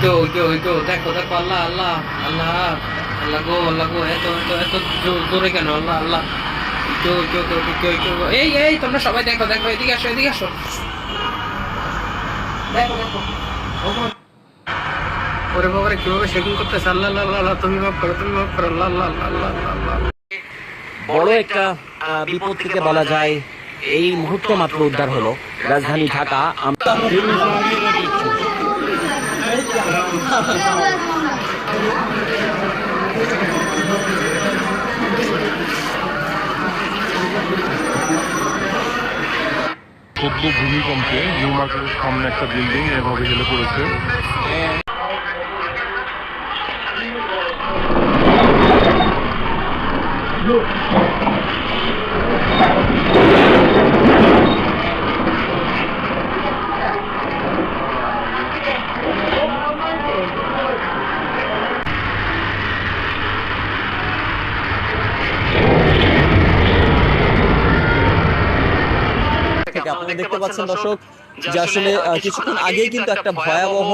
ওই তো দেখো দেখো, আল্লাহ আল্লাহ আল্লাহ আল্লাহ গো, এত এত এত জোরে কেন? আল্লাহ আল্লাহ, এই তোমরা সবাই দেখো দেখো, এদিকে আসো এদিকে আসো, দেখো দেখো। ওরে বাবারে, কিভাবে শেকিং করতেছে! আল্লাহ আল্লাহ আল্লাহ, তুমি মাফ করো, তুমি মাফ করো, আল্লাহ আল্লাহ আল্লাহ আল্লাহ আল্লাহ। বড় একটা বিপদ থেকে বলা যায় এই মুহূর্তে মাত্র উদ্ধার হলো রাজধানী ঢাকা। সদ্য ভূমিকম্পে নিউ মার্কেটের সামনে একটা বিল্ডিং এভাবে হেলে পড়েছে। আপনারা দেখতে পাচ্ছেন দর্শক যে আসলে কিছুক্ষণ আগেই কিন্তু একটা ভয়াবহ